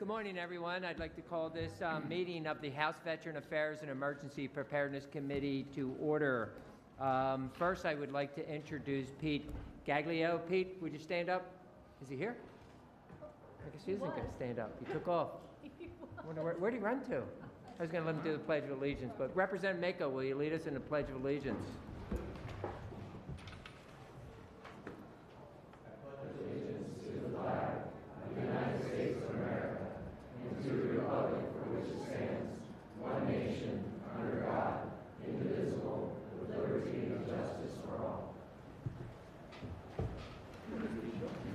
Good morning, everyone. I'd like to call this meeting of the House Veteran Affairs and Emergency Preparedness Committee to order. First, I would like to introduce Pete Gaglio. Pete, would you stand up? Is he here? I guess he isn't going to stand up. He took off. I wonder where'd he run to? I was going to let him do the Pledge of Allegiance, but Representative Mako, will you lead us in the Pledge of Allegiance?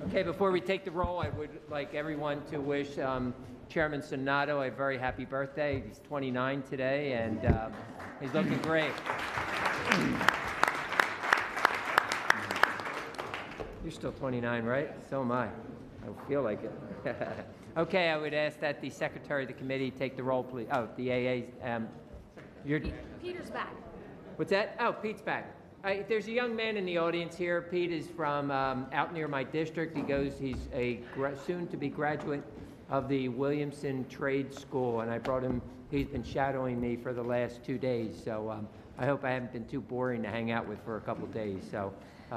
Okay, before we take the roll, I would like everyone to wish Chairman Sonato a very happy birthday. He's 29 today, and he's looking great. You're still 29, right? So am I. I feel like it. Okay, I would ask that the Secretary of the Committee take the roll, please. Oh, the AA. Peter's back. What's that? Oh, Pete's back. There's a young man in the audience here. Pete is from out near my district. He's a soon-to-be graduate of the Williamson Trade School, and I brought him. He's been shadowing me for the last 2 days, so I hope I haven't been too boring to hang out with for a couple days. So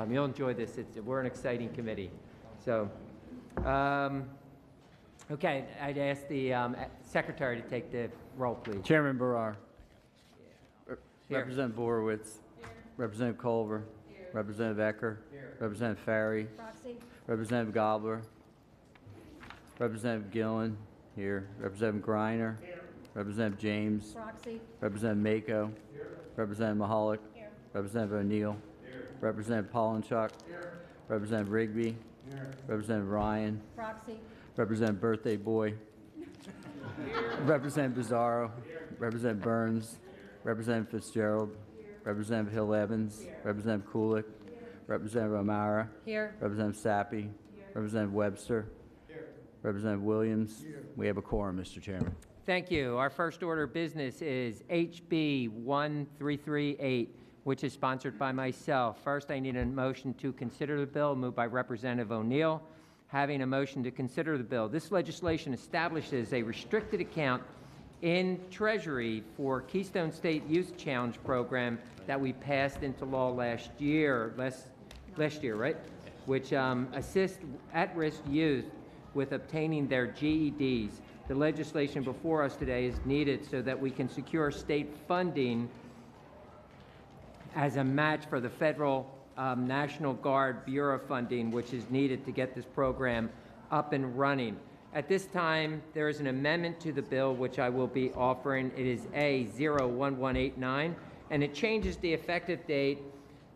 you'll enjoy this. We're an exciting committee. So, okay, I'd ask the Secretary to take the roll, please. Chairman Barrar. Here. Representative Borowitz. Here. Representative Culver. Here. Representative Ecker. Here. Representative Ferry. Proxy. Representative Gobbler. Representative Gillen. Here. Representative Greiner. Here. Representative James. Proxy. Representative Mako. Here. Representative Mahalik. Here. Representative O'Neill. Here. Representative Polinchuk. Here. Representative Rigby. Here. Representative Ryan. Proxy. Representative Birthday Boy. Representative Bizzarro. Representative Burns. Representative Fitzgerald. Representative Hill Evans. Representative Kulik. Representative O'Mara. Here. Representative Sappi. Representative Webster. Representative Williams. We have a quorum, Mr. Chairman. Thank you. Our first order of business is HB 1338, which is sponsored by myself. First, I need a motion to consider the bill, moved by Representative O'Neill. Having a motion to consider the bill. This legislation establishes a restricted account in Treasury for Keystone State Youth Challenge program that we passed into law last year, right? Which assists at-risk youth with obtaining their GEDs. The legislation before us today is needed so that we can secure state funding as a match for the federal National Guard Bureau funding, which is needed to get this program up and running. At this time, there is an amendment to the bill which I will be offering. It is A01189, and it changes the effective date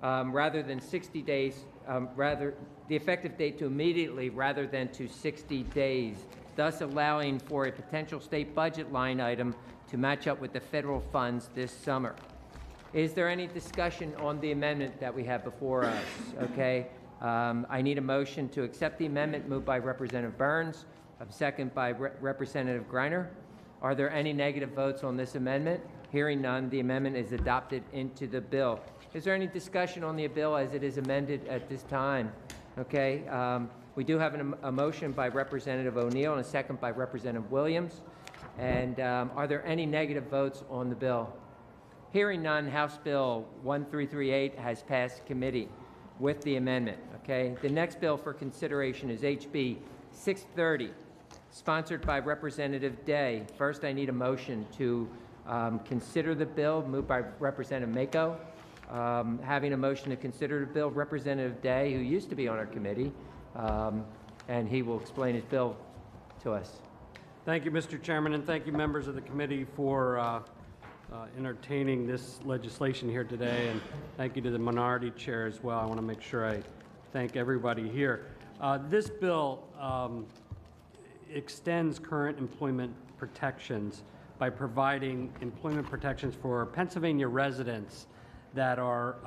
rather than 60 days, the effective date to immediately rather than to 60 days, thus allowing for a potential state budget line item to match up with the federal funds this summer. Is there any discussion on the amendment that we have before us? Okay. I need a motion to accept the amendment moved by Representative Burns, a second by Representative Greiner. Are there any negative votes on this amendment? Hearing none, the amendment is adopted into the bill. Is there any discussion on the bill as it is amended at this time? Okay. We do have a motion by Representative O'Neill and a second by Representative Williams. And are there any negative votes on the bill? Hearing none, House Bill 1338 has passed committee with the amendment. Okay. The next bill for consideration is HB 630, sponsored by Representative Day. First, I need a motion to consider the bill, moved by Representative Mako. Having a motion to consider the bill, Representative Day, who used to be on our committee, and he will explain his bill to us. Thank you, Mr. Chairman, and thank you, members of the committee, for entertaining this legislation here today, and thank you to the minority chair as well. I want to make sure I thank everybody here. This bill extends current employment protections by providing employment protections for Pennsylvania residents that are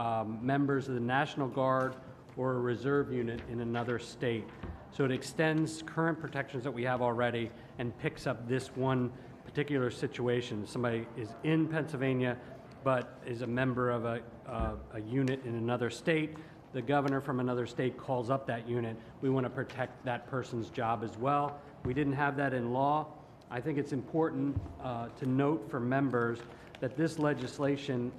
members of the National Guard or a reserve unit in another state. So it extends current protections that we have already and picks up this one particular situation. Somebody is in Pennsylvania but is a member of a unit in another state. The governor from another state calls up that unit. We want to protect that person's job as well. We didn't have that in law. I think it's important to note for members that this legislation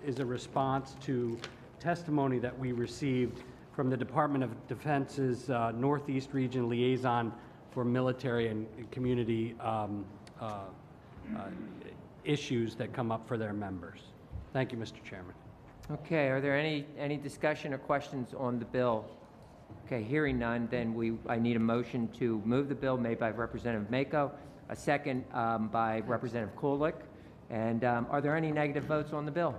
is a response to testimony that we received from the Department of Defense's Northeast Region Liaison for Military and Community issues that come up for their members. Thank you, Mr. Chairman. Okay, are there any discussion or questions on the bill? Okay, hearing none, then I need a motion to move the bill made by Representative Mako, a second by Representative Kulik. And are there any negative votes on the bill?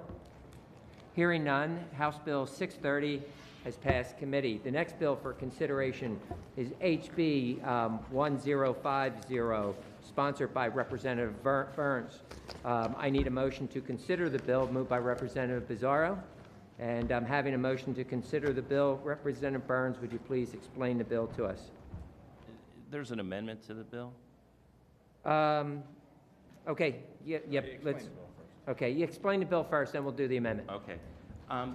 Hearing none, House Bill 630 has passed committee. The next bill for consideration is HB 1050, sponsored by Representative Burns. I need a motion to consider the bill, moved by Representative Bizzarro. And I'm having a motion to consider the bill. Representative Burns, would you please explain the bill to us? There's an amendment to the bill? Okay, okay, you explain the bill first, then we'll do the amendment. Okay.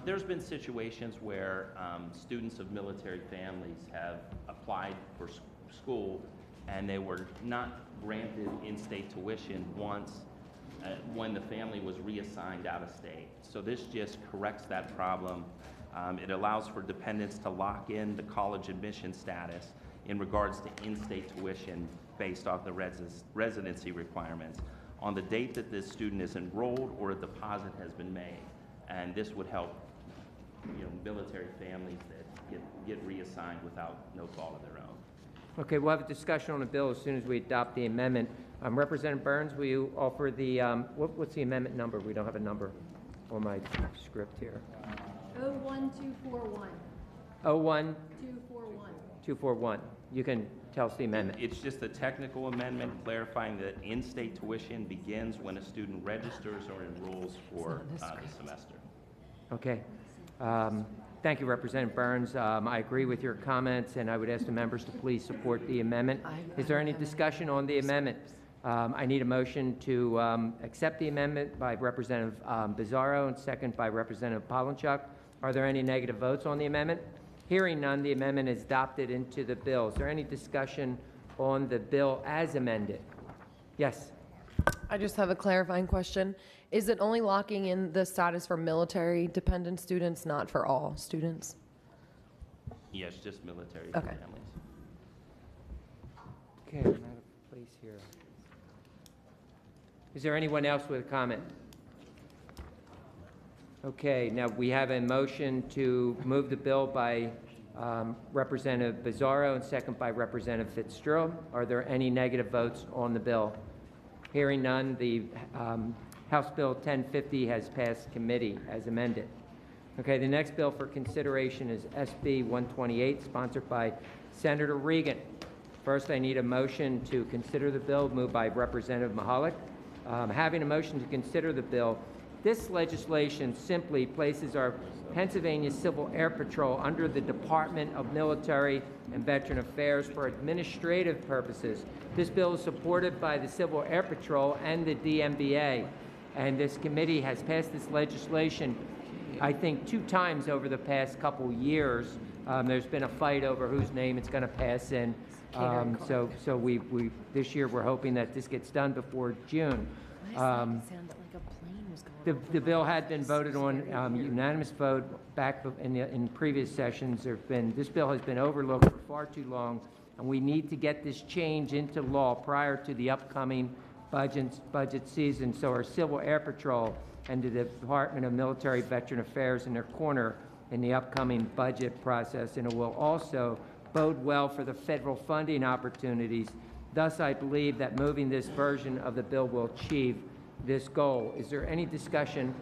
There's been situations where students of military families have applied for school and they were not granted in-state tuition once when the family was reassigned out of state. So this just corrects that problem. It allows for dependents to lock in the college admission status in regards to in-state tuition based off the residency requirements on the date that this student is enrolled or a deposit has been made. And this would help, military families that get reassigned without no fault of their own. Okay, we'll have a discussion on the bill as soon as we adopt the amendment. Representative Burns, will you offer the, what's the amendment number? We don't have a number on my script here. 01241. 01241. 241. You can tell us the amendment. It's just a technical amendment clarifying that in-state tuition begins when a student registers or enrolls for the semester. Okay. Thank you, Representative Burns. I agree with your comments, and I would ask the members to please support the amendment. Is there any discussion on the amendment? I need a motion to accept the amendment by Representative Bizzarro and second by Representative Polinchuk. Are there any negative votes on the amendment? Hearing none, the amendment is adopted into the bill. Is there any discussion on the bill as amended? Yes. I just have a clarifying question. Is it only locking in the status for military dependent students, not for all students? Yes, just military Okay. families. Okay, I'm out of place here. Is there anyone else with a comment? Okay, now we have a motion to move the bill by Representative Bizzarro and second by Representative Fitzgerald. Are there any negative votes on the bill? Hearing none, the House Bill 1050 has passed committee as amended. Okay, the next bill for consideration is SB 128, sponsored by Senator Regan. First, I need a motion to consider the bill, moved by Representative Mahalik. Having a motion to consider the bill, this legislation simply places our Pennsylvania Civil Air Patrol under the Department of Military and Veteran Affairs for administrative purposes. This bill is supported by the Civil Air Patrol and the DMVA, and this committee has passed this legislation, I think, 2 times over the past couple years. There's been a fight over whose name it's going to pass in. So we this year we're hoping that this gets done before June. The bill had been voted on unanimous vote back in previous sessions. This bill has been overlooked for far too long, and we need to get this change into law prior to the upcoming budget season. So our Civil Air Patrol and the Department of Military Veteran Affairs in their corner in the upcoming budget process, and it will also bode well for the federal funding opportunities. Thus, I believe that moving this version of the bill will achieve this goal. Is there any discussion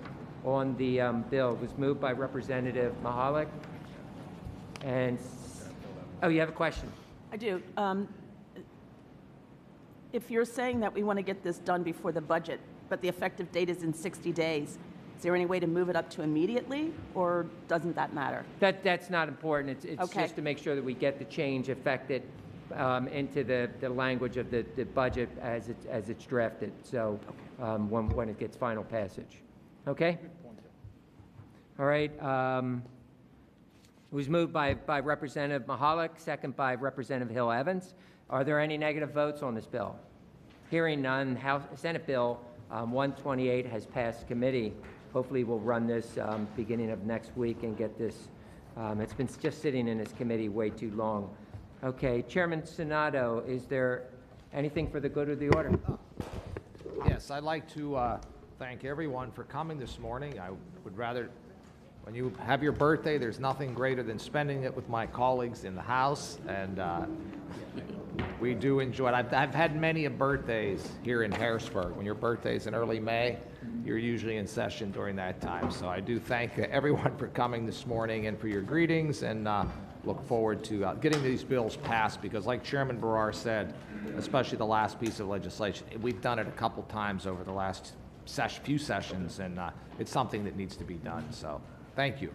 on the bill? It was moved by Representative Mahalik. And, oh, you have a question? I do. If you're saying that we want to get this done before the budget, but the effective date is in 60 days, is there any way to move it up to immediately, or doesn't that matter? That's not important. It's Okay. just to make sure that we get the change affected into the language of the budget as it's drafted, so when it gets final passage. Okay? All right. It was moved by Representative Mahalik, second by Representative Hill Evans. Are there any negative votes on this bill? Hearing none, Senate Bill 128 has passed committee. Hopefully, we'll run this beginning of next week and get this. It's been just sitting in this committee way too long. Okay, Chairman Sonato, is there anything for the good of the order? Yes, I'd like to thank everyone for coming this morning. I would rather, when you have your birthday, there's nothing greater than spending it with my colleagues in the House, and we do enjoy it. I've had many birthdays here in Harrisburg. When your birthday's in early May, you're usually in session during that time. So I do thank everyone for coming this morning and for your greetings, and look forward to getting these bills passed, because like Chairman Barrar said, especially the last piece of legislation, we've done it a couple times over the last few sessions, and it's something that needs to be done. So thank you.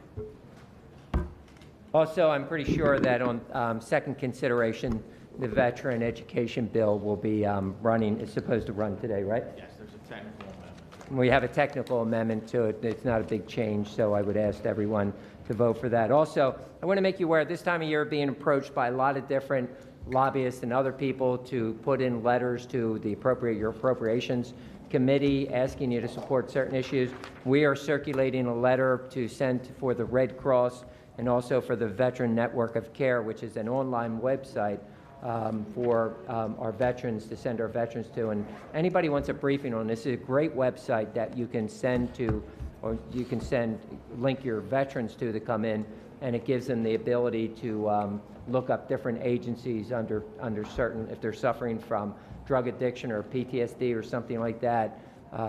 Also, I'm pretty sure that on second consideration, the veteran education bill will be running, it's supposed to run today, right? Yes, there's a technical amendment. We have a technical amendment to it. It's not a big change, so I would ask everyone to vote for that. Also, I want to make you aware, this time of year, being approached by a lot of different lobbyists and other people to put in letters to the your appropriations committee asking you to support certain issues. We are circulating a letter to send for the Red Cross and also for the Veteran Network of Care, which is an online website for our veterans to send our veterans to. And anybody wants a briefing on this, is a great website that you can send to, or you can link your veterans to come in, and it gives them the ability to look up different agencies under certain, if they're suffering from drug addiction or PTSD or something like that.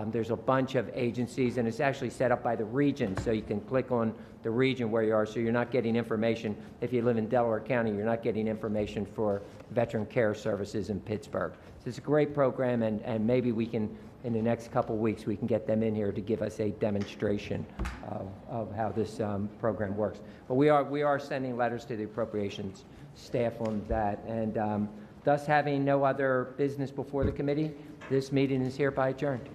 There's a bunch of agencies, and it's actually set up by the region, so you can click on the region where you are, so you're not getting information. If you live in Delaware County, you're not getting information for veteran care services in Pittsburgh. So it's a great program, and maybe we can, in the next couple weeks, we can get them in here to give us a demonstration of how this program works. But we are sending letters to the appropriations staff on that, and thus having no other business before the committee, this meeting is hereby adjourned.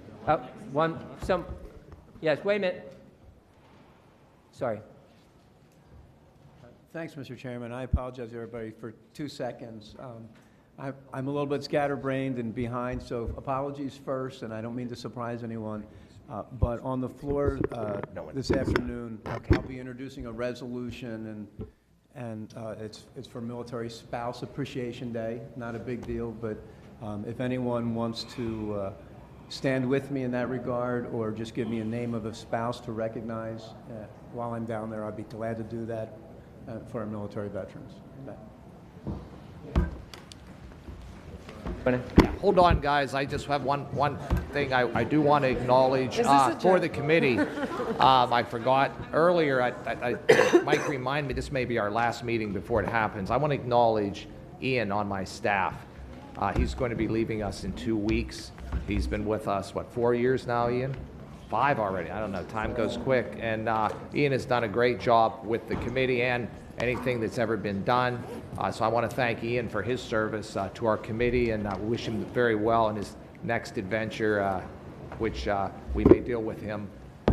Yes, wait a minute. Sorry. Thanks, Mr. Chairman. I apologize, everybody, for 2 seconds. I'm a little bit scatterbrained and behind, so apologies first, and I don't mean to surprise anyone. But on the floor this afternoon, I'll be introducing a resolution, and it's for Military Spouse Appreciation Day. Not a big deal, but if anyone wants to stand with me in that regard, or just give me a name of a spouse to recognize while I'm down there, I'd be glad to do that for our military veterans. Hold on, guys. I just have one thing I do want to acknowledge for the committee. I forgot earlier. Mike reminded me this may be our last meeting before it happens. I want to acknowledge Ian on my staff. He's going to be leaving us in 2 weeks. He's been with us, what, 4 years now, Ian? 5 already. I don't know. Time goes quick. And Ian has done a great job with the committee and anything that's ever been done. So I want to thank Ian for his service to our committee, and wish him very well in his next adventure, which we may deal with him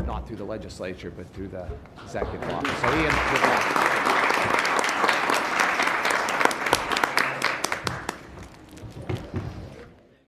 not through the legislature, but through the executive office. So Ian, good luck.